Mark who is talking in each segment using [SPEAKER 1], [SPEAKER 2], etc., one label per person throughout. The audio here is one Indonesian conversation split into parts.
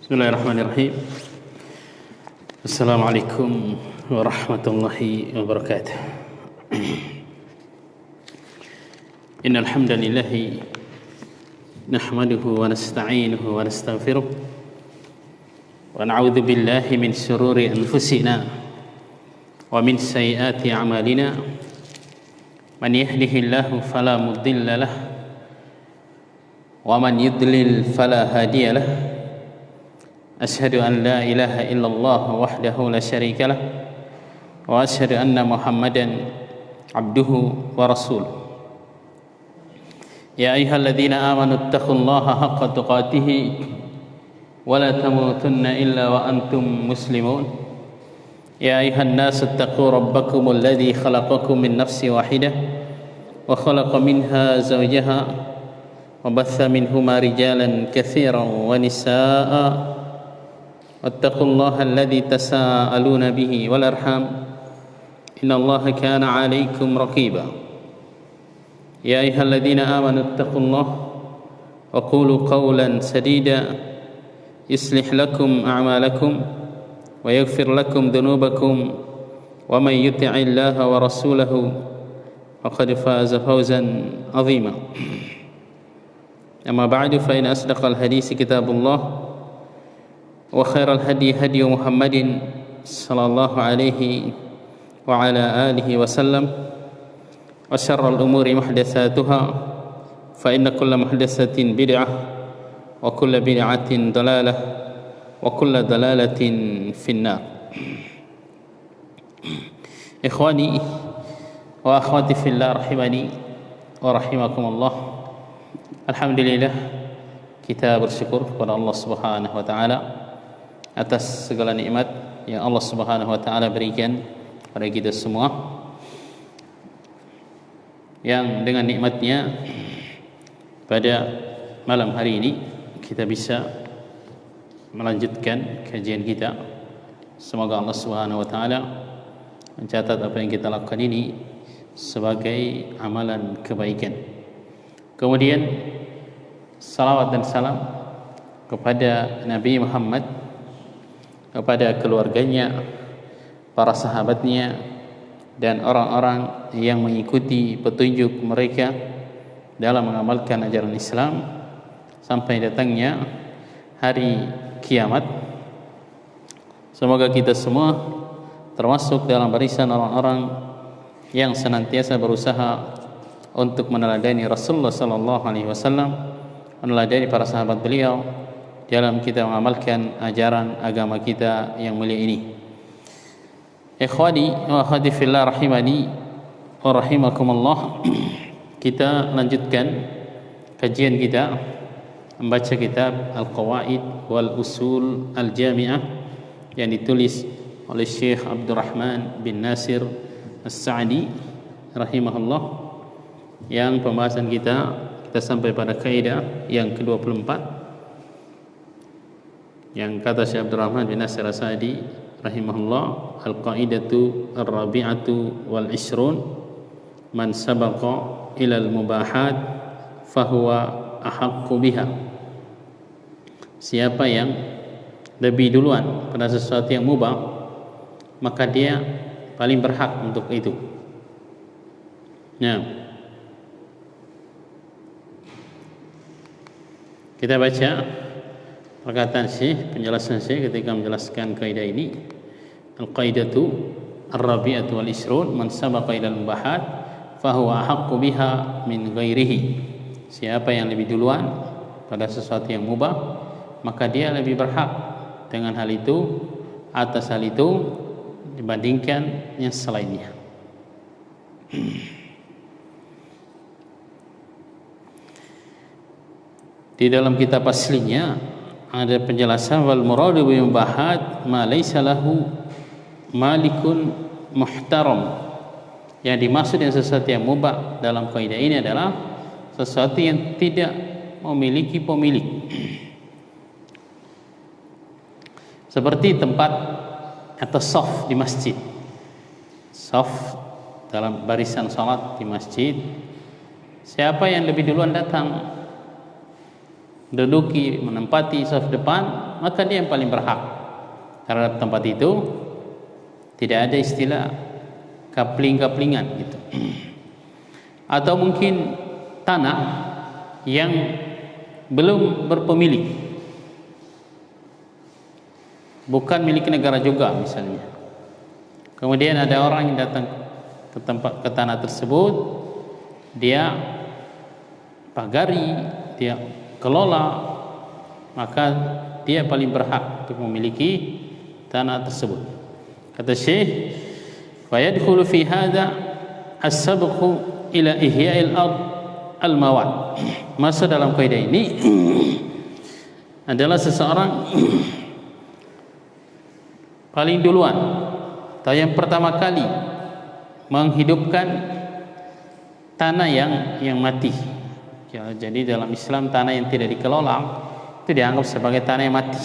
[SPEAKER 1] Bismillahirrahmanirrahim. Assalamualaikum warahmatullahi wabarakatuh. Innal hamdalillah nahmaduhu wa nasta'inuhu wa nastaghfiruh wa na'udzu billahi min shururi anfusina wa min sayyiati a'malina. Man yahdihillahu fala mudilla lahu wa man yudlil fala hadiya lahu. أشهد أن لا إله إلا الله وحده لا شريك له وأشهد أن محمدا عبده ورسوله. يا أيها الذين آمنوا اتقوا الله حق تقاته ولا تموتن إلا وأنتم مسلمون. يا أيها الناس اتقوا ربكم الذي خلقكم من نفس واحدة وخلق منها زوجها وبث منهما رجالا كثيرا ونساء واتقوا الله الذي تساءلون به والأرحام إن الله كان عليكم رقيبا. يا أيها الذين آمنوا اتقوا الله وقولوا قولا سديدا يصلح لكم أعمالكم ويغفر لكم ذنوبكم ومن يطع الله ورسوله فقد فاز فوزا عظيما. أما بعد فإن أصدق الحديث كتاب الله وخير الهدي هدي محمد صلى الله عليه وعلى آله وسلم وشر الأمور محدثاتها فإن كل محدثة بدعة وكل بدعة ضلالة وكل ضلالة في النار. إخواني وأخواتي في الله رحمني ورحمكم الله. Alhamdulillah, kita bersyukur kepada Allah Subhanahu wa taala atas segala nikmat yang Allah Subhanahu wa taala berikan kepada kita semua, yang dengan nikmatnya pada malam hari ini kita bisa melanjutkan kajian kita. Semoga Allah Subhanahu wa taala mencatat apa yang kita lakukan ini sebagai amalan kebaikan. Kemudian salawat dan salam kepada Nabi Muhammad, kepada keluarganya, para sahabatnya, dan orang-orang yang mengikuti petunjuk mereka dalam mengamalkan ajaran Islam sampai datangnya hari kiamat. Semoga kita semua termasuk dalam barisan orang-orang yang senantiasa berusaha untuk meneladani Rasulullah sallallahu alaihi wasallam, meneladani para sahabat beliau dalam kita mengamalkan ajaran agama kita yang mulia ini. Ikhwani wa akhwati fillah rahimani wa rahimakumullah. Kita lanjutkan kajian kita membaca kitab Al-Qawaid wal Usul Al-Jami'ah yang ditulis oleh Syekh Abdurrahman bin Nasir As-Sa'di rahimahullah, yang pembahasan kita sampai pada kaidah yang ke-24 yang kata Syekh Abdurrahman bin Nasir As-Sa'di rahimahullah, al-qaidatu ar-rabi'atu wal ishrun man sabaqa ila al-mubahat fahuwa ahaqqu biha. Siapa yang lebih duluan pada sesuatu yang mubah, maka dia paling berhak untuk itu. Nah, kita baca perkataan Syekh, penjelasan Syekh ketika menjelaskan kaidah ini. Al-qaidatu ar-rabi'atu wal ishrun man sabaqa ila al-mubahat fahuwa ahaqqu biha min ghairihi. Siapa yang lebih duluan pada sesuatu yang mubah, maka dia lebih berhak dengan hal itu, atas hal itu, dibandingkan yang selainnya. Di dalam kitab aslinya ada penjelasan wal muradu bil mubahat ma laysa lahu malikun muhtaram. Yang dimaksud dengan sesuatu yang mubah dalam kaidah ini adalah sesuatu yang tidak memiliki pemilik. Seperti tempat atau shaf di masjid. Shaf dalam barisan salat di masjid. Siapa yang lebih duluan datang duduki, menempati saf depan, maka dia yang paling berhak terhadap tempat itu. Tidak ada istilah kapling-kaplingan gitu. Atau mungkin tanah yang belum berpemilik, bukan milik negara juga misalnya. Kemudian ada orang yang datang ke tanah tersebut, dia pagari, dia kelola, maka dia paling berhak untuk memiliki tanah tersebut. Kata Syekh, fa yadkhulu fi hadha as-sabqu ila ihya'il ard al-mawad. Masuk dalam kaidah ini adalah seseorang paling duluan atau yang pertama kali menghidupkan tanah yang mati. Ya, jadi dalam Islam tanah yang tidak dikelola itu dianggap sebagai tanah yang mati.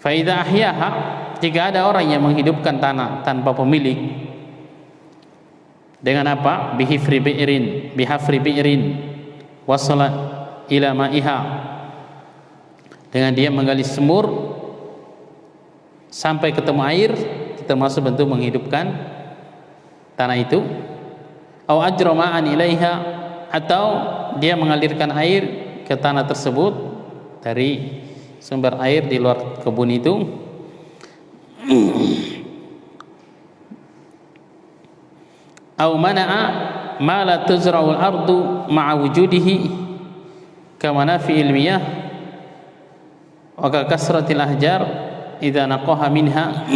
[SPEAKER 1] Fa idza ahyaha, jika ada orang yang menghidupkan tanah tanpa pemilik, dengan apa? Bihafri bi'irin wasala ila ma'iha, dengan dia menggali sumur sampai ketemu air, itu termasuk bentuk menghidupkan tanah itu. Au ajra ma'an ilaiha, atau dia mengalirkan air ke tanah tersebut dari sumber air di luar kebun itu. Au mana'a ma la tuzra'ul ardu ma'a wujudihi kama nafi'il miyah wa ka kasratil ahjar idza naqaha minha.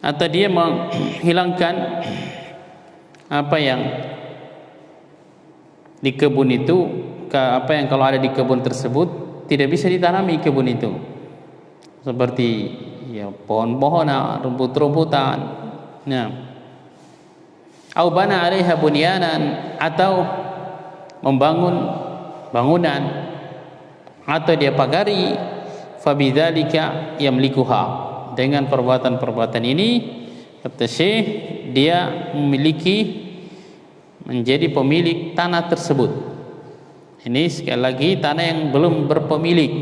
[SPEAKER 1] Atau dia menghilangkan apa yang di kebun itu, apa yang kalau ada di kebun tersebut tidak bisa ditanami kebun itu, seperti ya pohon-pohonan, rumput-rumputan. Nah, au bana 'alaiha bunyanan, atau membangun bangunan, atau dia pagari, fa bidzalika yamlikuha, dengan perbuatan-perbuatan ini kata Syekh dia memiliki, menjadi pemilik tanah tersebut. Ini sekali lagi tanah yang belum berpemilik,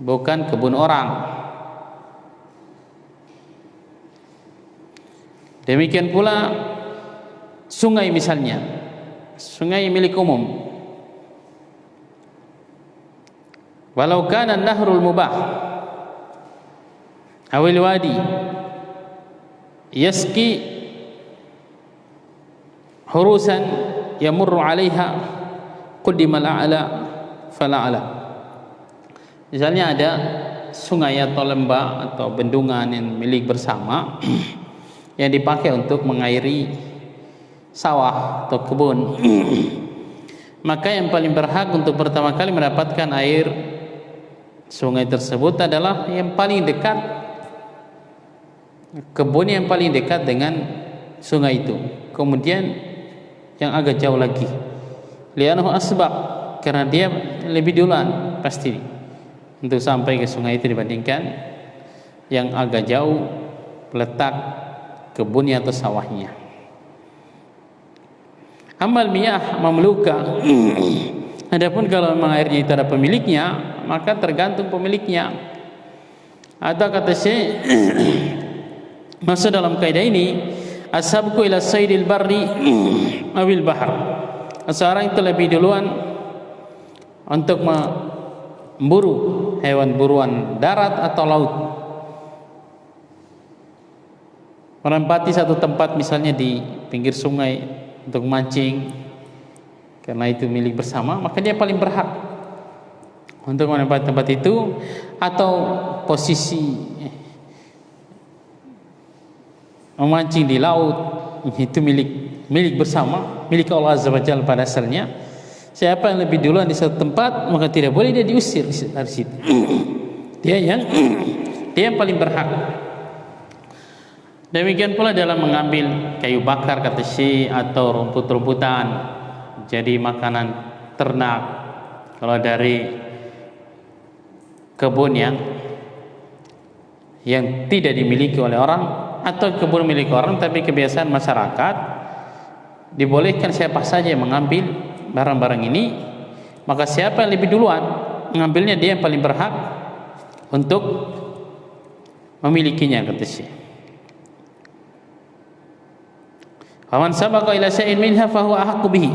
[SPEAKER 1] bukan kebun orang. Demikian pula sungai misalnya, sungai milik umum. Walau kana nahrul mubah awil wadi yaski hurusan yamurru 'alaiha quddimal a'la fala'ala. Misalnya ada sungai atau lembah atau bendungan yang milik bersama yang dipakai untuk mengairi sawah atau kebun, maka yang paling berhak untuk pertama kali mendapatkan air sungai tersebut adalah yang paling dekat, kebun yang paling dekat dengan sungai itu. Kemudian yang agak jauh lagi, li'annahu asbaq, karena dia lebih duluan pasti untuk sampai ke sungai itu dibandingkan yang agak jauh letak kebunnya atau sawahnya. Amal miyah mamluka, adapun kalau memang airnya itu ada pemiliknya, maka tergantung pemiliknya. Atau kata Syekh masuk dalam kaidah ini as-sabqu ila saydil barri awil bahr, seorang itu lebih duluan untuk memburu hewan buruan darat atau laut, menempati satu tempat misalnya di pinggir sungai untuk mancing, karena itu milik bersama, maka dia paling berhak untuk menempati tempat itu. Atau posisi memancing di laut, itu milik bersama, milik Allah Azza wa Jalla pada asalnya. Siapa yang lebih duluan di satu tempat, maka tidak boleh dia diusir dari situ. Dia yang paling berhak. Demikian pula dalam mengambil kayu bakar kata Syekh, atau rumput-rumputan jadi makanan ternak. Kalau dari kebun yang tidak dimiliki oleh orang, atau kebun milik orang tapi kebiasaan masyarakat, dibolehkan siapa saja yang mengambil barang-barang ini, maka siapa yang lebih duluan mengambilnya, dia yang paling berhak untuk memilikinya, kata Syekh. Faman sabaqa ila syai'in minha fahuwa ahaqqu bihi.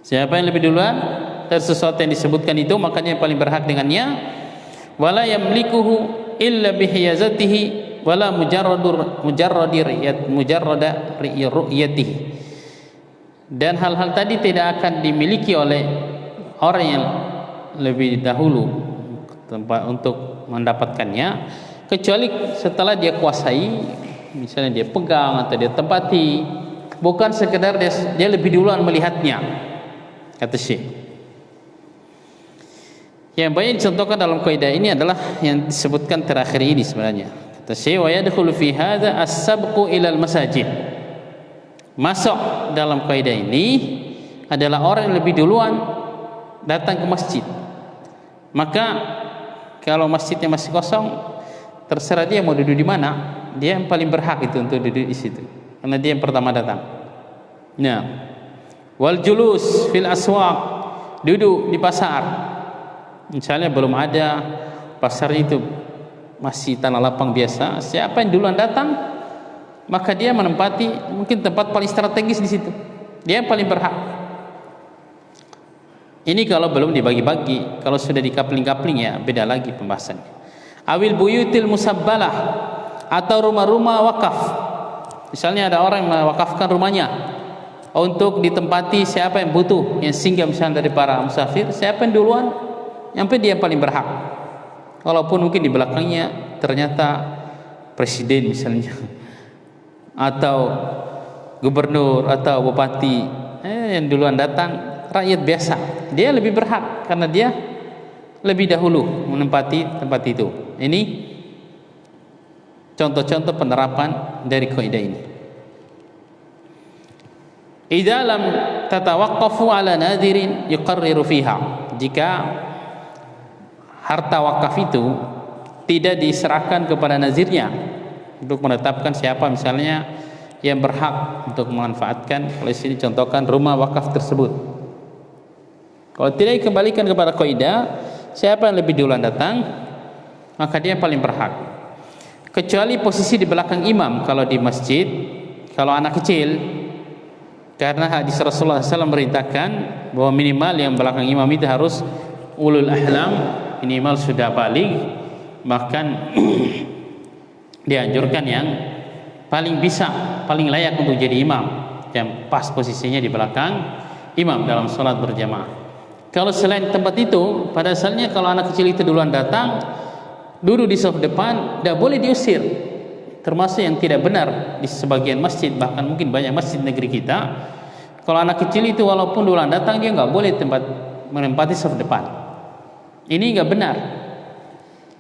[SPEAKER 1] Siapa yang lebih duluan dari sesuatu yang disebutkan itu, maka dia yang paling berhak dengannya. Wala yamlikuhu illa bihiyazatihi wala mujarrada ru'yatihi. Dan hal-hal tadi tidak akan dimiliki oleh orang yang lebih dahulu tempat untuk mendapatkannya, kecuali setelah dia kuasai, misalnya dia pegang atau dia tempati, bukan sekedar dia lebih duluan melihatnya, kata Syekh. Yang banyak dicontohkan dalam kaidah ini adalah yang disebutkan terakhir ini sebenarnya. Kata Syekh, wa yadkhulu fi hadza as-sabqu ila al-masajid. Masuk dalam kaidah ini adalah orang yang lebih duluan datang ke masjid. Maka kalau masjidnya masih kosong, terserah dia mau duduk di mana, dia yang paling berhak itu untuk duduk di situ, karena dia yang pertama datang. Nah, wal julus fil aswaq, duduk di pasar. Misalnya belum ada pasar itu, masih tanah lapang biasa, siapa yang duluan datang, maka dia menempati mungkin tempat paling strategis di situ. Dia yang paling berhak. Ini kalau belum dibagi-bagi. Kalau sudah dikapling-kapling ya beda lagi pembahasannya. Awil buyutil musabbalah, atau rumah-rumah wakaf. Misalnya ada orang yang mewakafkan rumahnya untuk ditempati siapa yang butuh, yang singgah misalnya dari para musafir, siapa yang duluan, sampai dia paling berhak. Walaupun mungkin di belakangnya ternyata presiden misalnya, atau gubernur atau bupati, yang duluan datang rakyat biasa, dia lebih berhak karena dia lebih dahulu menempati tempat itu. Ini contoh-contoh penerapan dari kaidah ini. Idza lam tatawaqqafu ala nadirin yuqarriru fiha. Jika harta wakaf itu tidak diserahkan kepada nazirnya untuk menetapkan siapa misalnya yang berhak untuk memanfaatkan, oleh sini contohkan rumah wakaf tersebut. Kalau tidak dikembalikan kepada kaidah, siapa yang lebih duluan datang, maka dia yang paling berhak. Kecuali posisi di belakang imam kalau di masjid, kalau anak kecil, karena hadis Rasulullah SAW merintahkan bahwa minimal yang belakang imam itu harus ulul ahlam, minimal sudah balik, bahkan dianjurkan yang paling bisa, paling layak untuk jadi imam, yang pas posisinya di belakang imam dalam sholat berjamaah. Kalau selain tempat itu, pada asalnya kalau anak kecil itu duluan datang, duduk di saf depan, tidak boleh diusir. Termasuk yang tidak benar di sebagian masjid, bahkan mungkin banyak masjid negeri kita, kalau anak kecil itu walaupun duluan datang, dia nggak boleh menempati saf depan. Ini nggak benar,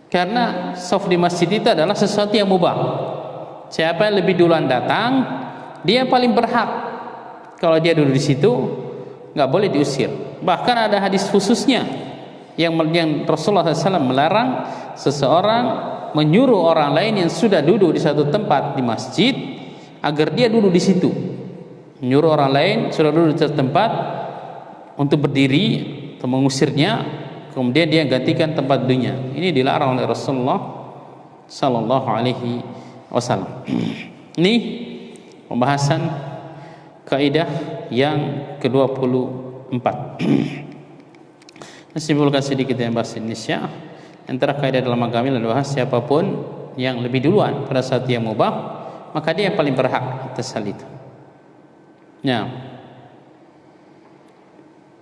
[SPEAKER 1] karena saf di masjid itu adalah sesuatu yang mubah. Siapa yang lebih duluan datang, dia yang paling berhak. Kalau dia duduk di situ, nggak boleh diusir. Bahkan ada hadis khususnya yang Rasulullah SAW melarang seseorang menyuruh orang lain yang sudah duduk di satu tempat di masjid agar dia duduk di situ. Menyuruh orang lain sudah duduk di satu tempat untuk berdiri atau mengusirnya, kemudian dia gantikan tempat duduknya. Ini dilarang oleh Rasulullah Sallallahu Alaihi Wasallam. Ini pembahasan kaidah yang ke-24. Simpulkan sedikit yang bahasa Indonesia. Antara kaidah dalam agama adalah bahas siapapun yang lebih duluan pada saat yang mubah, maka dia yang paling berhak atas hal itu. Nah,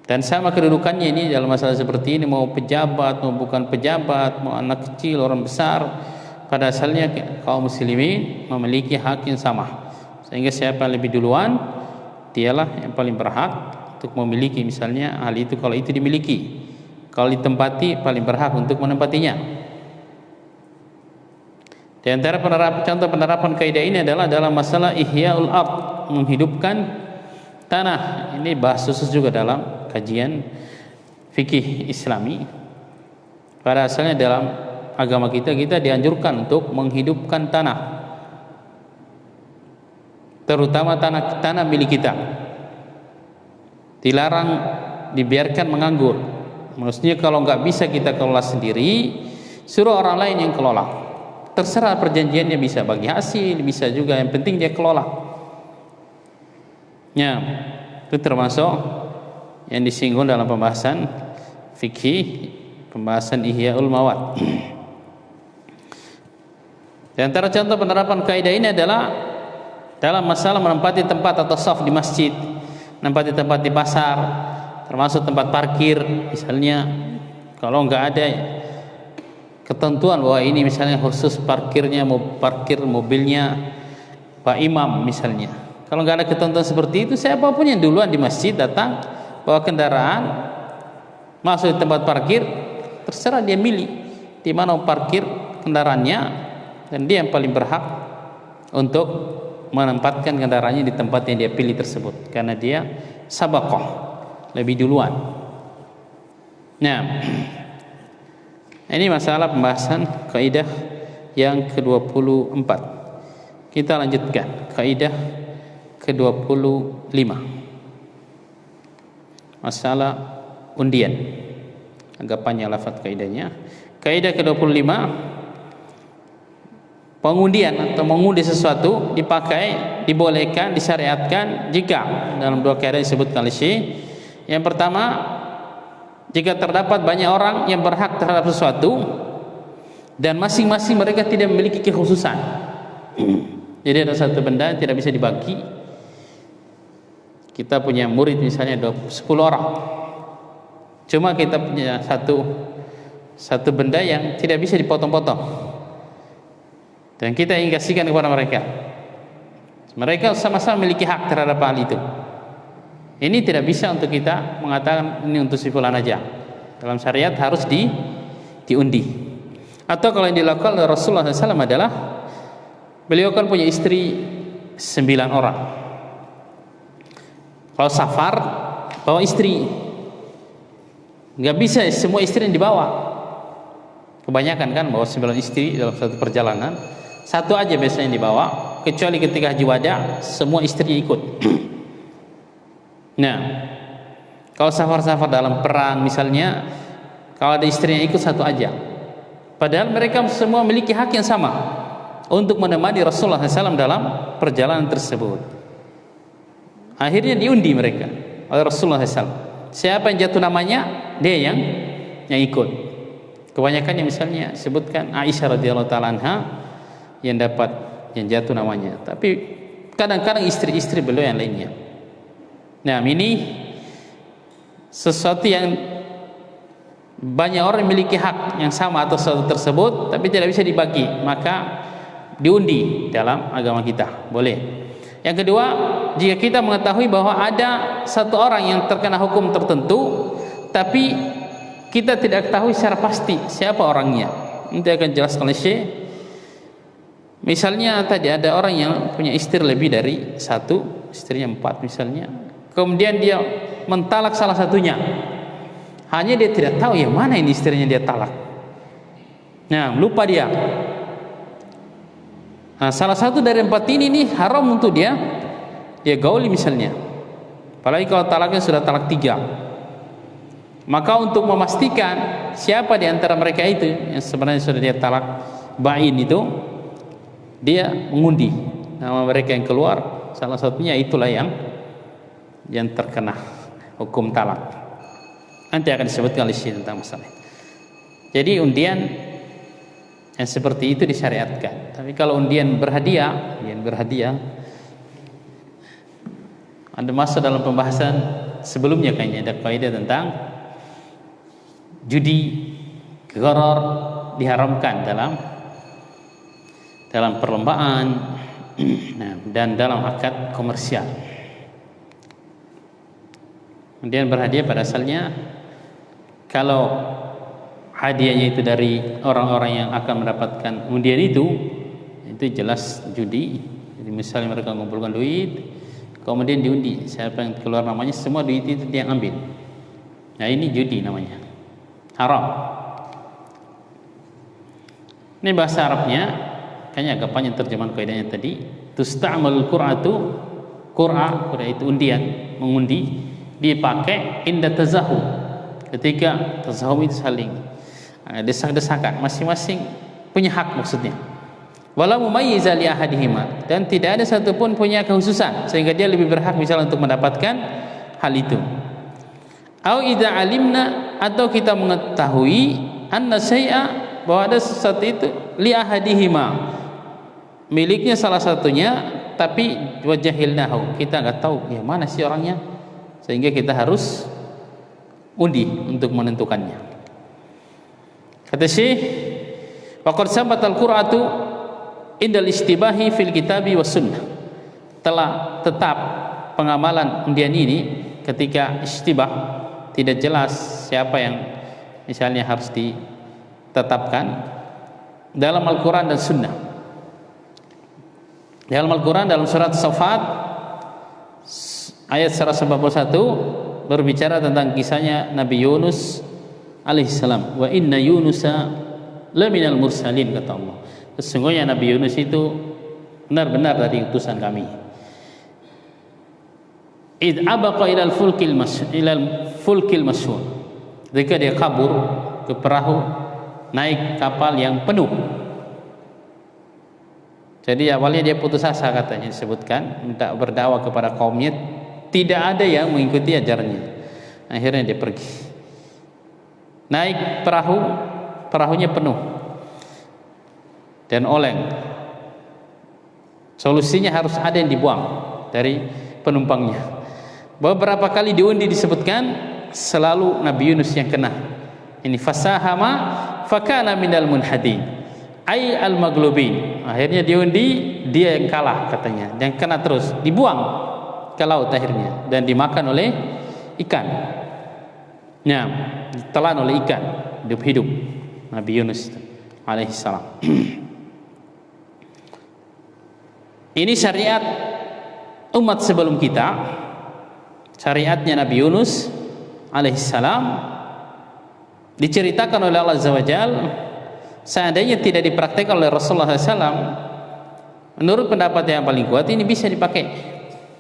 [SPEAKER 1] dan sama kedudukannya ini dalam masalah seperti ini, mau pejabat, mau bukan pejabat, mau anak kecil, orang besar, pada asalnya kaum muslimin memiliki hak yang sama. Sehingga siapa yang lebih duluan, dialah yang paling berhak untuk memiliki misalnya hal itu kalau itu dimiliki. Kalau ditempati, paling berhak untuk menempatinya. Di antara contoh penerapan kaidah ini adalah dalam masalah ihya'ul ard, menghidupkan tanah. Ini bahas khusus juga dalam kajian fikih Islami. Pada asalnya dalam agama kita dianjurkan untuk menghidupkan tanah, terutama tanah milik kita. dilarang dibiarkan menganggur. Maksudnya kalau nggak bisa kita kelola sendiri, suruh orang lain yang kelola. Terserah perjanjiannya, bisa bagi hasil, bisa juga, yang penting dia kelola. Ya, itu termasuk yang disinggung dalam pembahasan fikih, pembahasan Ihya'ul Mawad. Di antara contoh penerapan kaidah ini adalah dalam masalah menempati tempat atau shaf di masjid, menempati tempat di pasar, termasuk tempat parkir. Misalnya kalau nggak ada ketentuan bahwa ini misalnya khusus parkirnya, mau parkir mobilnya Pak Imam misalnya, kalau nggak ada ketentuan seperti itu, siapapun yang duluan di masjid datang bawa kendaraan masuk di tempat parkir, terserah dia milih di mana mau parkir kendaraannya, dan dia yang paling berhak untuk menempatkan kendaraannya di tempat yang dia pilih tersebut, karena dia sabaqah, lebih duluan. Nah, ini masalah pembahasan kaidah yang ke-24. Kita lanjutkan kaidah ke-25. Masalah undian. Agak panjang lafaz kaidahnya. Kaidah ke-25, pengundian atau mengundi sesuatu dibolehkan, disyariatkan jika dalam dua kaidah disebutkan oleh Syekh. Yang pertama, jika terdapat banyak orang yang berhak terhadap sesuatu dan masing-masing mereka tidak memiliki kekhususan. Jadi ada satu benda yang tidak bisa dibagi. Kita punya murid misalnya 10 orang, cuma kita punya satu benda yang tidak bisa dipotong-potong, dan kita ingin kasihkan kepada mereka. Mereka sama-sama memiliki hak terhadap hal itu. Ini tidak bisa untuk kita mengatakan ini untuk si fulan aja. Dalam syariat harus diundi. Atau kalau yang dilakukan oleh Rasulullah SAW adalah, beliau kan punya istri 9 orang. Kalau safar bawa istri, nggak bisa semua istri yang dibawa. Kebanyakan kan bawa 9 istri dalam satu perjalanan. Satu aja biasanya yang dibawa, kecuali ketika haji wada semua istri ikut. Nah, kalau safar-safar dalam perang misalnya, kalau ada istrinya ikut satu aja, padahal mereka semua memiliki hak yang sama untuk menemani Rasulullah SAW dalam perjalanan tersebut. Akhirnya diundi mereka oleh Rasulullah SAW. Siapa yang jatuh namanya, dia yang ikut. Kebanyakan yang misalnya sebutkan Aisyah radhiyallahu taala anha yang jatuh namanya, tapi kadang-kadang istri-istri beliau yang lainnya. Nah, ini sesuatu yang banyak orang memiliki hak yang sama atas sesuatu tersebut, tapi tidak bisa dibagi, maka diundi dalam agama kita, boleh. Yang kedua, jika kita mengetahui bahwa ada satu orang yang terkena hukum tertentu, tapi kita tidak ketahui secara pasti siapa orangnya, nanti akan jelaskan oleh Syekh. Misalnya tadi ada orang yang punya istri lebih dari satu, istrinya 4 misalnya, kemudian dia mentalak salah satunya, hanya dia tidak tahu yang mana ini istrinya dia talak. Nah, lupa dia. Nah, salah satu dari 4 ini nih haram untuk dia gauli misalnya, apalagi kalau talaknya sudah talak 3. Maka untuk memastikan siapa di antara mereka itu yang sebenarnya sudah dia talak bain itu, dia mengundi nama mereka yang keluar, salah satunya itulah yang terkena hukum talak. Nanti akan disebutkan oleh Syekh tentang masalah. Jadi undian yang seperti itu disyariatkan. Tapi kalau undian berhadiah, ada masuk dalam pembahasan sebelumnya kayaknya ada kaidah tentang judi, gharar diharamkan dalam perlombaan dan dalam akad komersial. Kemudian berhadiah pada asalnya, kalau hadiahnya itu dari orang-orang yang akan mendapatkan undian itu jelas judi. Jadi misalnya mereka mengumpulkan duit, kemudian diundi, siapa yang keluar namanya, semua duit itu dia ambil. Nah, ini judi namanya, haram. Ini bahasa Arabnya kayaknya agak panjang terjemahan kaidahnya tadi. Tusta'mal qur'atu, qur'a itu undian, mengundi, dipakai inda tazahum, ketika tazahum itu saling desak-desakan, masing-masing punya hak maksudnya. Wala mumayyiza li ahadihima, dan tidak ada satupun punya kekhususan sehingga dia lebih berhak misalnya untuk mendapatkan hal itu. Au idza alimna, atau kita mengetahui anna syai'a, bahwa ada sesuatu itu li ahadihima, miliknya salah satunya, tapi wajahilnahu, kita enggak tahu ya mana sih orangnya, sehingga kita harus undi untuk menentukannya. Kata Syekh, waqad sabata al-qur'atu indal istibahi fil kitabi was sunnah, telah tetap pengamalan undian ini ketika istibah, tidak jelas siapa yang misalnya harus ditetapkan, dalam Al-Quran dan Sunnah. Dalam Al-Quran, dalam surat Safat ayat 191 berbicara tentang kisahnya Nabi Yunus alaihissalam. Wa inna Yunusa laminal mursalin, kata Allah, sesungguhnya Nabi Yunus itu benar-benar dari utusan kami. Id abaqa ilal fulkil masyhur, ketika dia kabur ke perahu, naik kapal yang penuh. Jadi awalnya dia putus asa, katanya disebutkan, minta berdakwah kepada kaumnya, tidak ada yang mengikuti ajarannya. Akhirnya dia pergi, naik perahu, perahunya penuh dan oleng. Solusinya harus ada yang dibuang dari penumpangnya. Beberapa kali diundi disebutkan, selalu Nabi Yunus yang kena. Ini fasahama fakana minal munhadin, ay al maglubin. Akhirnya diundi, dia yang kalah katanya, yang kena terus, dibuang ke laut akhirnya dan dimakan oleh ikan. Ya, ditelan oleh ikan hidup-hidup Nabi Yunus alaihissalam. Ini syariat umat sebelum kita, syariatnya Nabi Yunus alaihissalam, diceritakan oleh Allah Azza wa Jalla. Seandainya tidak dipraktekkan oleh Rasulullah SAW, menurut pendapat yang paling kuat ini bisa dipakai,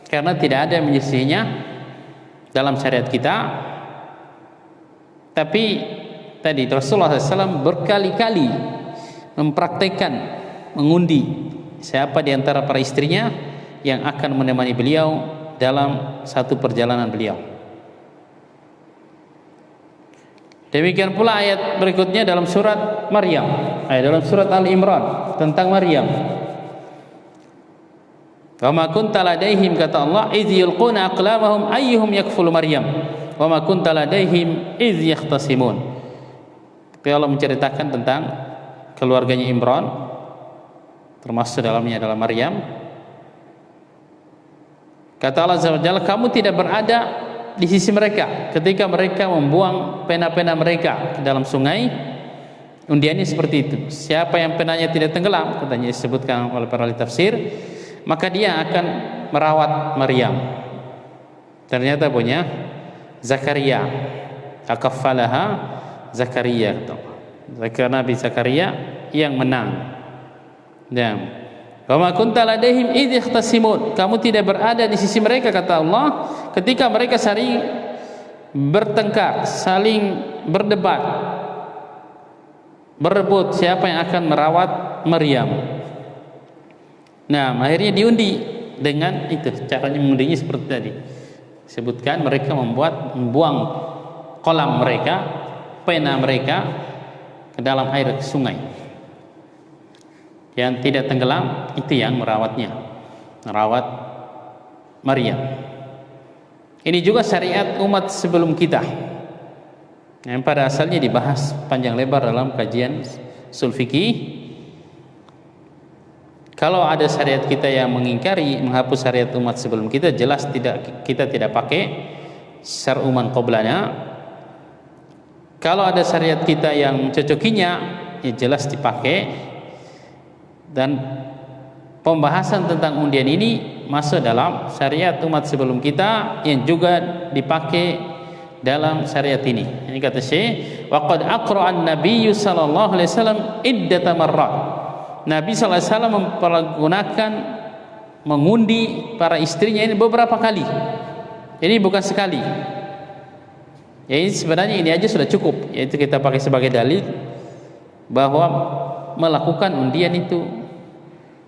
[SPEAKER 1] karena tidak ada yang menyelisihinya dalam syariat kita. Tapi tadi Rasulullah SAW berkali-kali mempraktekkan, mengundi siapa di antara para istrinya yang akan menemani beliau dalam satu perjalanan beliau. Demikian pula ayat berikutnya dalam surat Maryam, dalam surat Al-Imran tentang Maryam. Wa ma kunta ladaihim, kata Allah, idh yulquna aqlamahum ayyuhum yakfulu Maryam wa ma kunta ladaihim idh yakhtasimun. Allah menceritakan tentang keluarganya Imran, termasuk dalamnya adalah Maryam. Kata Allah Azza wa Jalla, kamu tidak berada di sisi mereka ketika mereka membuang pena-pena mereka ke dalam sungai. Undiannya seperti itu. Siapa yang penanya tidak tenggelam, katanya disebutkan oleh para ahli tafsir, maka dia akan merawat Maryam. Ternyata punya Zakaria, akaffalaha Zakaria, Nabi Zakaria yang menang. Dan wa ma kunta ladaihim idh yakhtasimun, kamu tidak berada di sisi mereka, kata Allah, ketika mereka saling bertengkar, saling berdebat, berebut siapa yang akan merawat Maryam. Nah, akhirnya diundi dengan itu. Caranya mengundinya seperti tadi sebutkan, mereka membuang kolam mereka, pena mereka ke dalam air sungai. Yang tidak tenggelam itu yang merawatnya, merawat Maryam. Ini juga syariat umat sebelum kita, yang pada asalnya dibahas panjang lebar dalam kajian ushul fikih. Kalau ada syariat kita yang mengingkari, menghapus syariat umat sebelum kita, jelas kita tidak pakai syar'u man qablana. Kalau ada syariat kita yang mencocokinya, ya jelas dipakai. Dan pembahasan tentang undian ini masuk dalam syariat umat sebelum kita yang juga dipakai dalam syariat ini. Ini kata Syekh, wa qad aqra'an nabiyyu sallallahu alaihi wasallam iddata marrat. Nabi sallallahu alaihi wasallam mempergunakan mengundi para istrinya ini beberapa kali. Ini bukan sekali. Ya, ini sebenarnya ini aja sudah cukup, yaitu kita pakai sebagai dalil bahwa melakukan undian itu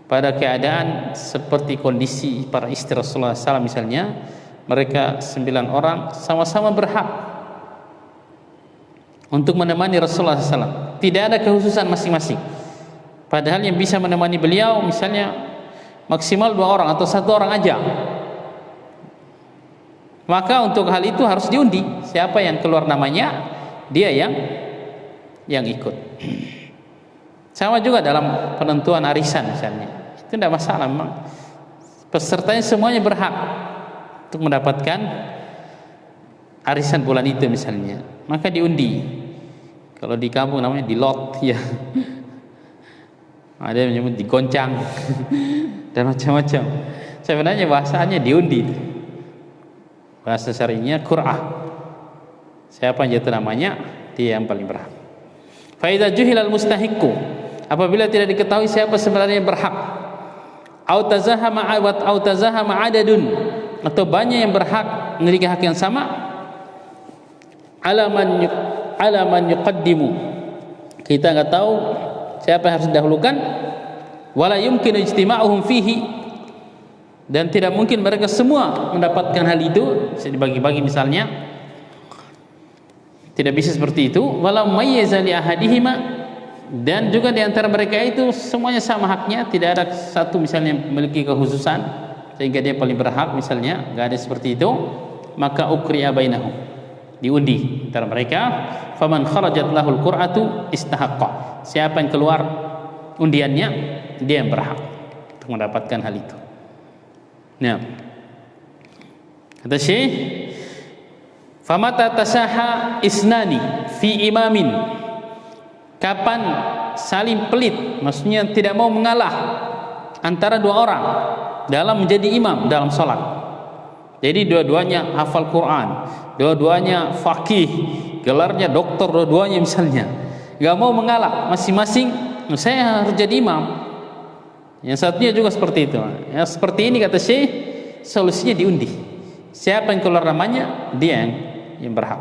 [SPEAKER 1] pada keadaan seperti kondisi para istri Rasulullah SAW misalnya, mereka 9 orang sama-sama berhak untuk menemani Rasulullah SAW. Tidak ada kekhususan masing-masing. Padahal yang bisa menemani beliau misalnya maksimal 2 orang atau 1 orang aja. Maka untuk hal itu harus diundi. Siapa yang keluar namanya, dia yang ikut. Sama juga dalam penentuan arisan misalnya. Itu tidak masalah memang. Pesertanya semuanya berhak untuk mendapatkan arisan bulan itu misalnya. Maka diundi. Kalau di kampung namanya dilot ya. Ada yang menyebut digoncang dan macam-macam. Sebenarnya bahasanya diundi. Bahasa syar'inya qur'ah. Siapa yang jatuh namanya, dia yang paling berhak. Fa idza juhilal mustahiqqu, apabila tidak diketahui siapa sebenarnya berhak, au tazahama adadun, atau banyak yang berhak memiliki hak yang sama, ala man yuqaddimu, kita enggak tahu siapa yang harus didahulukan, wala yumkinu ijtima'uhum fihi, dan tidak mungkin mereka semua mendapatkan hal itu. Bisa dibagi-bagi misalnya, tidak bisa seperti itu. Walau mayyaza li ahadihima, dan juga di antara mereka itu semuanya sama haknya, tidak ada satu misalnya memiliki kekhususan sehingga dia paling berhak misalnya, enggak ada seperti itu. Maka ukriya bainahum, diundi antara mereka. Faman kharajat lahul qur'atu istahaqqa, siapa yang keluar undiannya, dia yang berhak untuk mendapatkan hal itu. Nah, kata Syekh, famata tasaha isnani fi imamin, kapan saling pelit, maksudnya tidak mau mengalah antara 2 orang dalam menjadi imam dalam salat. Jadi dua-duanya hafal Quran, dua-duanya faqih, gelarnya doktor, dua-duanya misalnya, enggak mau mengalah, masing-masing saya harus jadi imam. Yang satunya juga seperti itu. Yang seperti ini kata Syekh, solusinya diundi. Siapa yang keluar namanya, dia yang berhak.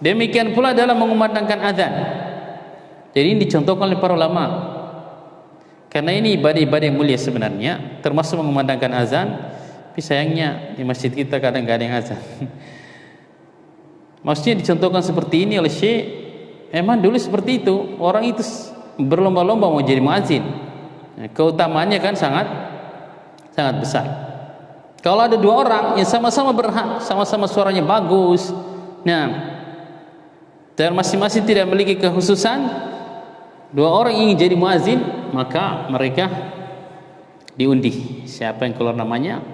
[SPEAKER 1] Demikian pula dalam mengumandangkan azan. Jadi ini dicontohkan oleh para ulama. Karena ini ibadah-ibadah yang mulia sebenarnya, termasuk mengumandangkan azan. Tapi sayangnya di masjid kita kadang enggak ada yang azan. Maksudnya dicontohkan seperti ini oleh Syekh. Emang dulu seperti itu, orang itu berlomba-lomba mau jadi muazin. Keutamaannya kan sangat besar. Kalau ada 2 orang yang sama-sama berhak, sama-sama suaranya bagus, nah, dan masing-masing tidak memiliki kekhususan, 2 orang ingin jadi muazin, maka mereka diundi. Siapa yang keluar namanya,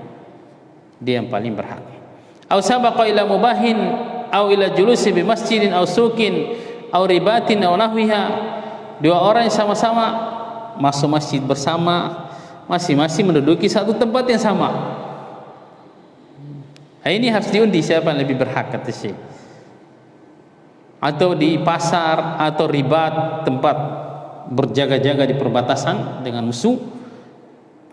[SPEAKER 1] dia yang paling berhak. Au sabaqa ila mubahin, au ila julusi bi masjidin au suqin, au ribatin au nahwiha. 2 orang yang sama-sama masuk masjid bersama, masing-masing menduduki satu tempat yang sama. Nah, ini harus diundi siapa yang lebih berhak kata Syekh. Atau di pasar atau ribat, tempat berjaga-jaga di perbatasan dengan musuh,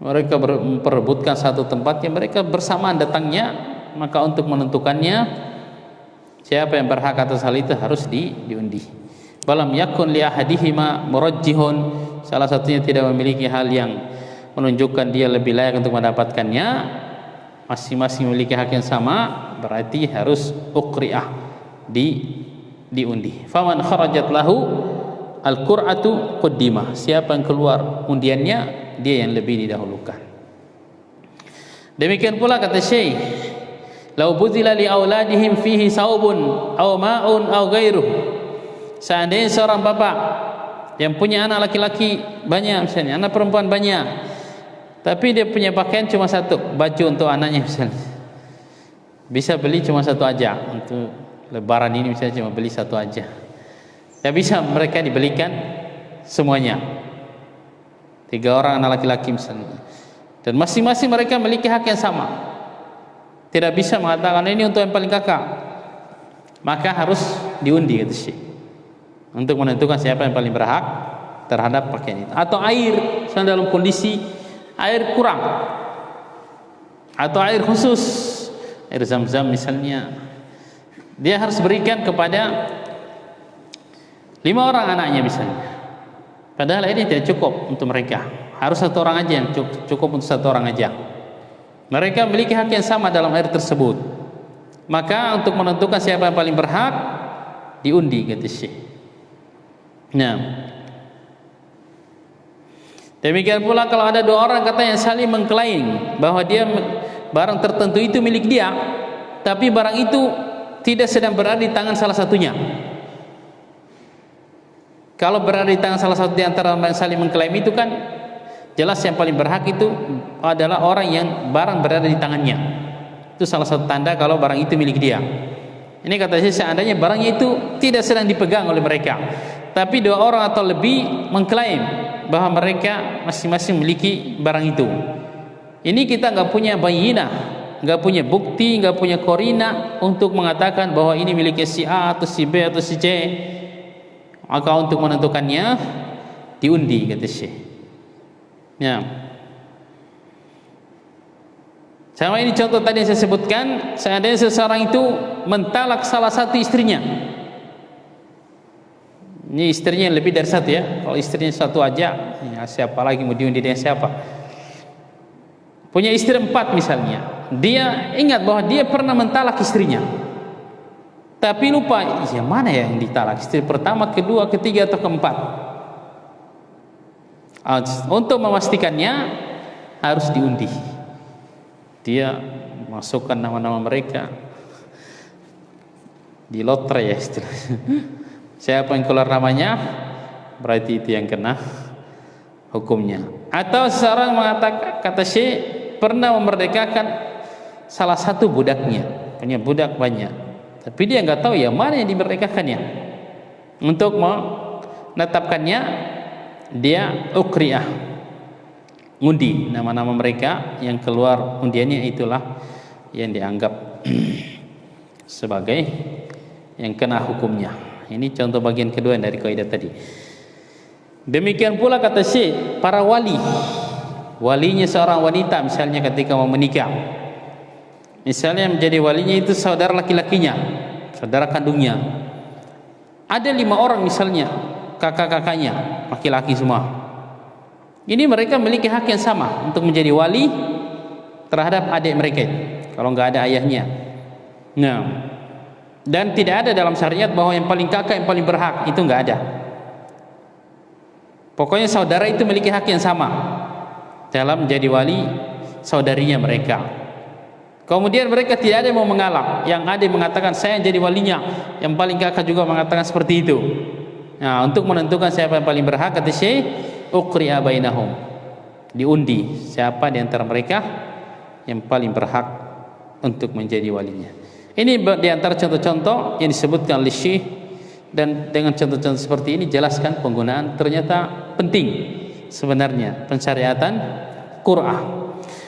[SPEAKER 1] mereka memperebutkan satu tempat yang mereka bersamaan datangnya, maka untuk menentukannya siapa yang berhak atas hal itu harus diundi. Balam yakun li ahadihima murajjihun, salah satunya tidak memiliki hal yang menunjukkan dia lebih layak untuk mendapatkannya, masing-masing memiliki hak yang sama, berarti harus uqri'ah, diundi. Faman kharajat lahu al-qur'atu qaddimah, siapa yang keluar undiannya, dia yang lebih didahulukan. Demikian pula kata Syekh, lau buzila li auladihim fihi saubun aw ma'un aw ghairuh, seandainya seorang bapak yang punya anak laki-laki banyak misalnya, anak perempuan banyak, tapi dia punya pakaian cuma 1, baju untuk anaknya misalnya, bisa beli cuma 1 aja untuk lebaran ini misalnya, cuma beli 1 aja. Ya bisa mereka dibelikan semuanya, 3 orang anak laki-laki misalnya, dan masing-masing mereka memiliki hak yang sama. Tidak bisa mengatakan ini untuk yang paling kakak, maka harus diundi gitu sih, untuk menentukan siapa yang paling berhak terhadap pakaian itu. Atau air, misalnya dalam kondisi air kurang atau air khusus, air zam-zam misalnya, dia harus berikan kepada 5 orang anaknya misalnya. Padahal ini tidak cukup untuk mereka, harus 1 orang aja yang cukup untuk 1 orang aja. Mereka memiliki hak yang sama dalam air tersebut. Maka untuk menentukan siapa yang paling berhak, diundi, kata Syekh. Nah, demikian pula kalau ada 2 orang kata yang saling mengklaim bahwa dia barang tertentu itu milik dia, tapi barang itu tidak sedang berada di tangan salah satunya. Kalau berada di tangan salah satu di antara yang saling mengklaim itu kan jelas yang paling berhak itu adalah orang yang barang berada di tangannya. Itu salah satu tanda kalau barang itu milik dia. Ini kata saya, seandainya barangnya itu tidak sedang dipegang oleh mereka, tapi 2 orang atau lebih mengklaim bahwa mereka masing-masing memiliki barang itu. Ini kita nggak punya bayinah, nggak punya bukti, nggak punya korina untuk mengatakan bahwa ini miliknya si A atau si B atau si C. Maka untuk menentukannya diundi, kata Syekh. Ya. Sama ini contoh tadi yang saya sebutkan, seandainya seseorang itu mentalak salah satu istrinya. Ini istrinya lebih dari 1 ya. Kalau istrinya 1 aja, ya siapa lagi mau diundi dengan siapa? Punya istri 4 misalnya. Dia ingat bahwa dia pernah mentalak istrinya, tapi lupa yang mana yang ditalak, istri pertama, kedua, ketiga atau keempat. Untuk memastikannya harus diundi. Dia masukkan nama-nama mereka di lotre ya istilahnya. Siapa yang keluar namanya, berarti itu yang kena hukumnya. Atau seseorang mengatakan, kata Syekh, pernah memerdekakan salah satu budaknya, punya budak banyak, tapi dia nggak tahu yang mana yang dimerdekakannya. Untuk menetapkannya, dia ukriyah, ngundi nama-nama mereka, yang keluar undiannya itulah yang dianggap sebagai yang kena hukumnya. Ini contoh bagian kedua dari kaidah tadi. Demikian pula kata Syekh, para walinya seorang wanita misalnya ketika mau menikah, misalnya menjadi walinya itu saudara laki-lakinya, saudara kandungnya. Ada 5 orang misalnya, kakak-kakaknya laki-laki semua. Ini mereka memiliki hak yang sama untuk menjadi wali terhadap adik mereka kalau nggak ada ayahnya. Nah, dan tidak ada dalam syariat bahwa yang paling kakak yang paling berhak, itu nggak ada. Pokoknya saudara itu memiliki hak yang sama dalam menjadi wali saudarinya mereka. Kemudian mereka tidak ada yang mau mengalah, yang ada yang mengatakan saya yang jadi walinya, yang paling kakak juga mengatakan seperti itu. Nah, untuk menentukan siapa yang paling berhak, kata Syekh, uqri'a bainahum, diundi siapa di antara mereka yang paling berhak untuk menjadi walinya. Ini di antara contoh-contoh yang disebutkan oleh Syekh, dan dengan contoh-contoh seperti ini jelaskan penggunaan ternyata penting sebenarnya pensyariatan qur'ah.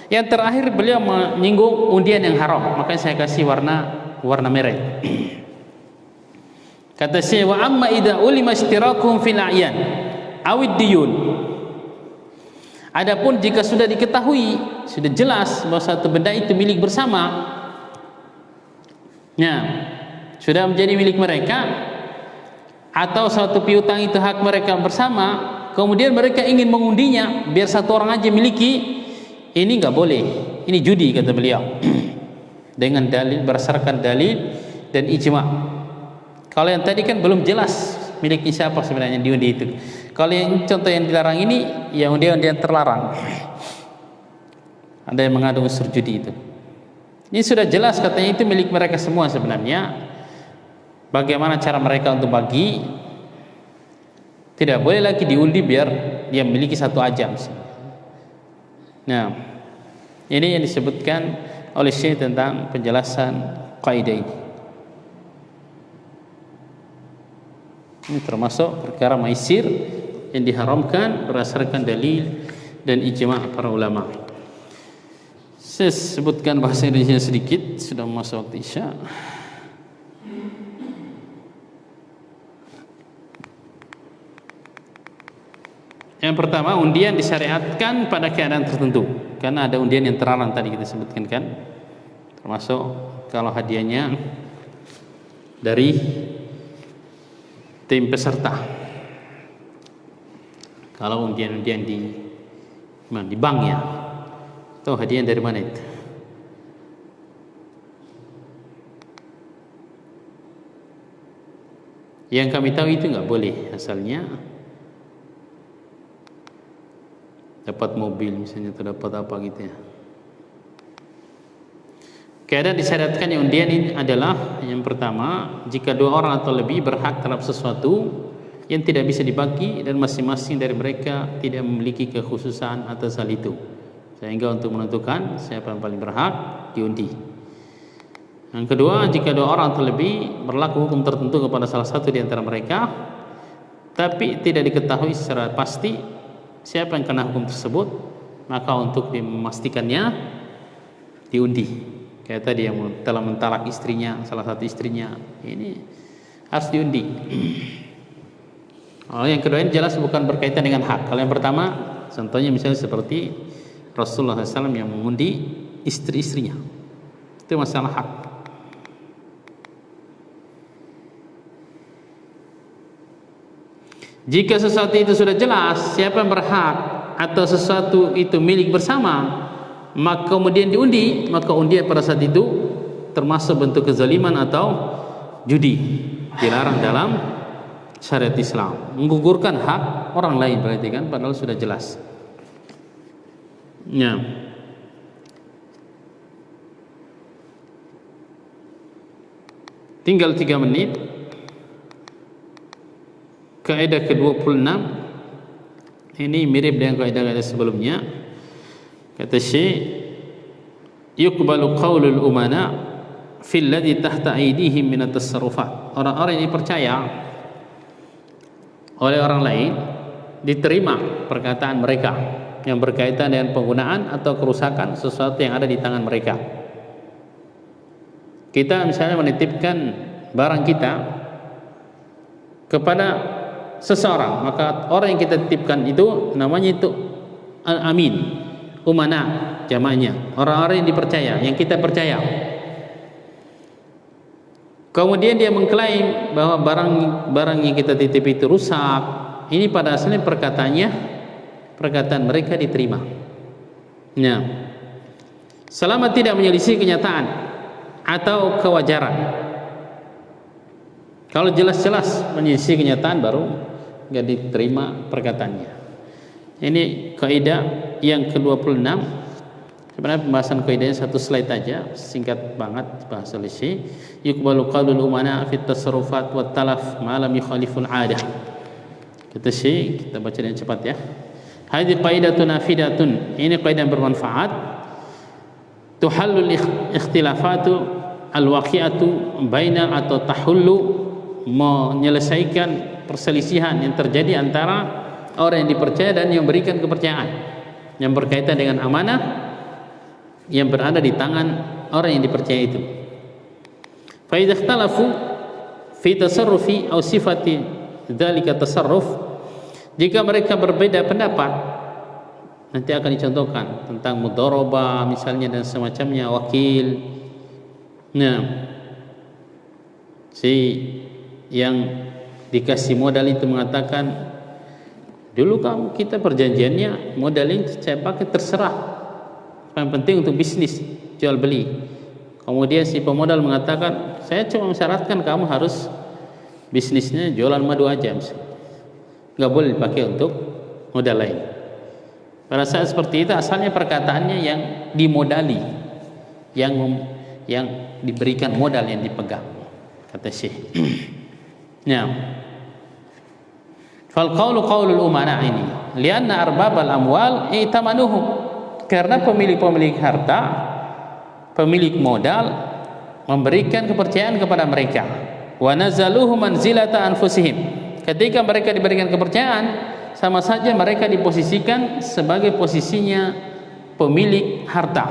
[SPEAKER 1] Yang terakhir beliau menyinggung undian yang haram, makanya saya kasih warna merah. Kata Syekh, wa amma idza ulima ishtirakum fil a'yan awid diyun. Adapun jika sudah diketahui, sudah jelas bahwa satu benda itu milik bersama, ya, sudah menjadi milik mereka, atau suatu piutang itu hak mereka bersama, kemudian mereka ingin mengundinya biar 1 orang aja miliki, ini nggak boleh. Ini judi, kata beliau. Dengan dalil, berdasarkan dalil dan ijma'. Kalau yang tadi kan belum jelas miliknya siapa sebenarnya diundi itu. Kalau yang contoh yang dilarang ini, ya undian terlarang. Ada yang mengandung unsur judi itu. Ini sudah jelas katanya itu milik mereka semua sebenarnya. Bagaimana cara mereka untuk bagi? Tidak boleh lagi diundi biar dia memiliki 1 aja misalnya. Nah, ini yang disebutkan oleh Syekh tentang penjelasan kaidah ini. Ini termasuk perkara maisir yang diharamkan berdasarkan dalil dan ijma' para ulama. Saya sebutkan bahasa Indonesia sedikit, sudah masuk waktu Isya. Yang pertama, undian disyariatkan pada keadaan tertentu, karena ada undian yang terlarang tadi kita sebutkan kan. termasuk kalau hadiahnya dari tim peserta. Kalau undian-undian di bank ya, itu hadiah dari mana itu? Yang kami tahu itu nggak boleh, asalnya dapat mobil misalnya atau dapat apa gitu ya. Keadaan disyaratkan yang undian ini adalah yang pertama, jika dua orang atau lebih berhak terhadap sesuatu yang tidak bisa dibagi dan masing-masing dari mereka tidak memiliki kekhususan atas hal itu, sehingga untuk menentukan siapa yang paling berhak diundi. Yang kedua, jika dua orang atau lebih berlaku hukum tertentu kepada salah satu di antara mereka, tapi tidak diketahui secara pasti siapa yang kena hukum tersebut, maka untuk memastikannya diundi. Kayak tadi yang telah mentalak istrinya, salah satu istrinya, ini harus diundi. Yang kedua ini jelas bukan berkaitan dengan hak. Kalau yang pertama, contohnya misalnya seperti Rasulullah SAW yang mengundi istri-istrinya, itu masalah hak. Jika sesuatu itu sudah jelas siapa yang berhak atau sesuatu itu milik bersama, maka kemudian diundi, maka undian pada saat itu termasuk bentuk kezaliman atau judi, dilarang dalam syariat Islam. Menggugurkan hak orang lain berarti kan, padahal sudah jelas ya. Tinggal 3 menit. Kaidah ke-26 ini mirip dengan kaidah-kaidah sebelumnya. Kata Syekh, yuqbalu qaulul umana fil ladzi tahta aydihim min at-tasarrufat. Orang-orang yang dipercaya oleh orang lain diterima perkataan mereka yang berkaitan dengan penggunaan atau kerusakan sesuatu yang ada di tangan mereka. Kita misalnya menitipkan barang kita kepada seseorang, maka orang yang kita titipkan itu namanya itu al-amin, umana jamaknya, orang-orang yang dipercaya, yang kita percaya. Kemudian dia mengklaim bahwa barang yang kita titip itu rusak. Ini pada asalnya perkataan mereka diterima. Nah, selama tidak menyelisih kenyataan atau kewajaran. Kalau jelas-jelas menyelisih kenyataan baru nggak diterima perkataannya. Ini kaidah yang ke-26. Sebenarnya pembahasan kaidahnya satu slide aja, singkat banget bahasa Syekh. Yuqbalu qaulul umana fi at-tasarrufat wa talaf ma lam yukhaliful 'adah. Kata Syekh, kita baca dengan cepat ya. Hadhihi qaidatun nafidatun. Ini kaidah yang bermanfaat. Tuhallul ikhtilafatu al-waqi'atu baina atau tahullu, menyelesaikan perselisihan yang terjadi antara orang yang dipercaya dan yang berikan kepercayaan yang berkaitan dengan amanah yang berada di tangan orang yang dipercaya itu. Fa idza ikhtalafu fi tasarrufi aw sifati dzalika tasarruf, jika mereka berbeda pendapat, nanti akan dicontohkan tentang mudharabah misalnya dan semacamnya, wakil. Nah, si yang dikasih modal itu mengatakan, dulu kita perjanjiannya modal ini saya pakai terserah, yang penting untuk bisnis jual beli. Kemudian si pemodal mengatakan, saya cuma mensyaratkan kamu harus bisnisnya jualan madu aja, nggak boleh dipakai untuk modal lain. Pada saat seperti itu asalnya perkataannya yang dimodali, yang diberikan modal, yang dipegang, kata Syekh. Nah, fal qaulu qaulul umana ini lianna arbabal amwal i'tamanuhum, karena pemilik harta, pemilik modal memberikan kepercayaan kepada mereka. Wa nazaluhu manzilata anfusihim, ketika mereka diberikan kepercayaan sama saja mereka diposisikan sebagai posisinya pemilik harta.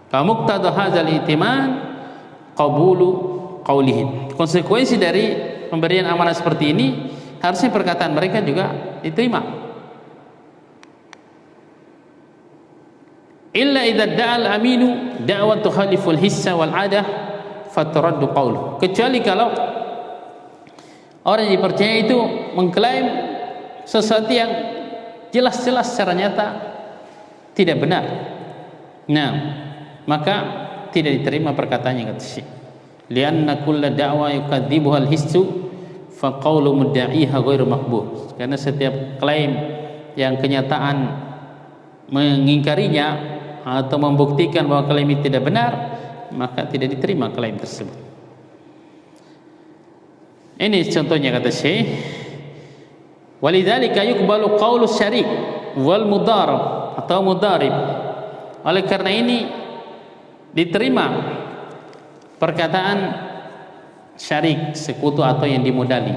[SPEAKER 1] Fa muqtada hadzal i'timan qabulu qaulihim, konsekuensi dari pemberian amanah seperti ini harusnya perkataan mereka juga diterima. illa idza da'al aminu da'wa tukhaliful hissa wal 'adah faturaddu qawluh, kecuali kalau orang yang dipercaya itu mengklaim sesuatu yang jelas-jelas secara nyata tidak benar. Nah, maka tidak diterima perkataannya, kata Syekh. Lianna kulla da'wa yukadzibuha al-hissu fa qawlu mudda'iha ghairu maqbul. Karena setiap klaim yang kenyataan mengingkarinya atau membuktikan bahwa klaim itu tidak benar, maka tidak diterima klaim tersebut. Ini contohnya, kata Syekh. Walidzalika yuqbalu qawlu syarik wal mudarab atau mudarib. Oleh karena ini diterima perkataan syarik, sekutu atau yang dimodali,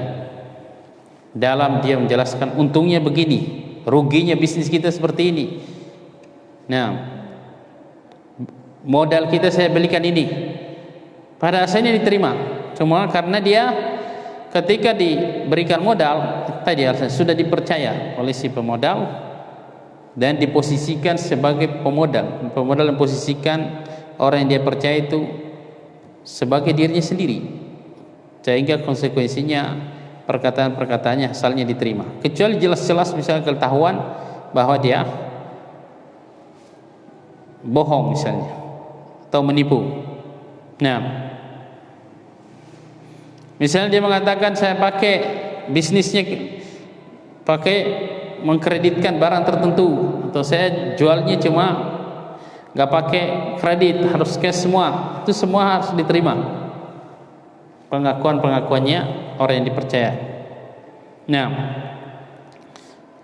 [SPEAKER 1] dalam dia menjelaskan untungnya begini, ruginya bisnis kita seperti ini. Nah, modal kita saya belikan ini. Pada asalnya diterima, cuma karena dia ketika diberikan modal tadi sudah dipercaya oleh si pemodal dan diposisikan sebagai pemodal. Pemodal memposisikan orang yang dia percaya itu sebagai dirinya sendiri, sehingga konsekuensinya perkataan-perkataannya asalnya diterima, kecuali jelas-jelas misalnya ketahuan bahwa dia bohong misalnya atau menipu. Nah, misalnya dia mengatakan saya pakai bisnisnya pakai mengkreditkan barang tertentu, atau saya jualnya cuma nggak pakai kredit, harus cash semua. Itu semua harus diterima pengakuan-pengakuannya orang yang dipercaya. Nah,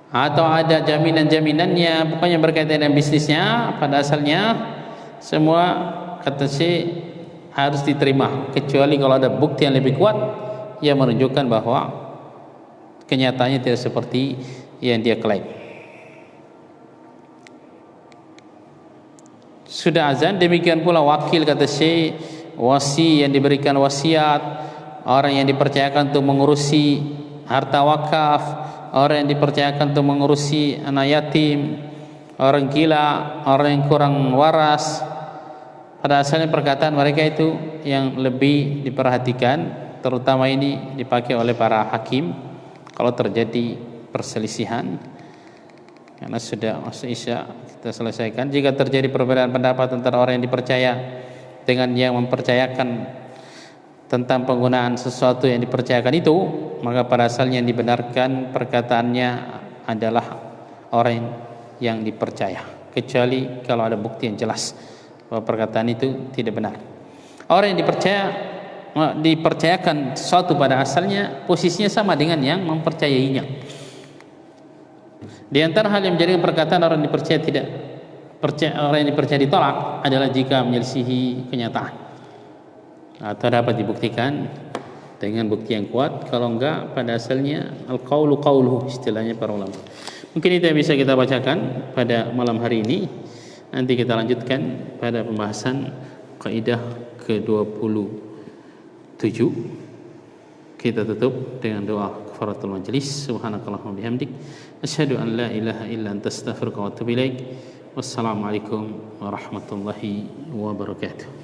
[SPEAKER 1] atau ada jaminan-jaminannya, pokoknya berkaitan dengan bisnisnya, pada asalnya semua kata si harus diterima, kecuali kalau ada bukti yang lebih kuat yang menunjukkan bahwa kenyataannya tidak seperti yang dia klaim. Sudah azan, demikian pula wakil, kata Syekh, wasi yang diberikan wasiat, orang yang dipercayakan untuk mengurusi harta wakaf, orang yang dipercayakan untuk mengurusi anak yatim, orang gila, orang yang kurang waras. Pada asalnya perkataan mereka itu yang lebih diperhatikan, terutama ini dipakai oleh para hakim kalau terjadi perselisihan. Karena sudah masuk Isya, kita selesaikan. Jika terjadi perbedaan pendapat antara orang yang dipercaya dengan yang mempercayakan tentang penggunaan sesuatu yang dipercayakan itu, maka pada asalnya yang dibenarkan perkataannya adalah orang yang dipercaya, kecuali kalau ada bukti yang jelas bahwa perkataan itu tidak benar. Orang yang dipercayakan sesuatu pada asalnya posisinya sama dengan yang mempercayainya. Di antara hal yang menjadikan perkataan orang yang dipercaya orang yang dipercaya ditolak adalah jika menyelisihi kenyataan atau dapat dibuktikan dengan bukti yang kuat. Kalau enggak, pada asalnya al-qaulu qauluhu, istilahnya para ulama. Mungkin itu yang bisa kita bacakan pada malam hari ini. Nanti kita lanjutkan pada pembahasan kaidah ke-27. Kita tutup dengan doa kafaratul majlis. Subhanakallahumma bihamdik, asyhadu an la ilaha illa anta, astaghfiruka wa atubu ilaik. Wassalamualaikum warahmatullahi wabarakatuh.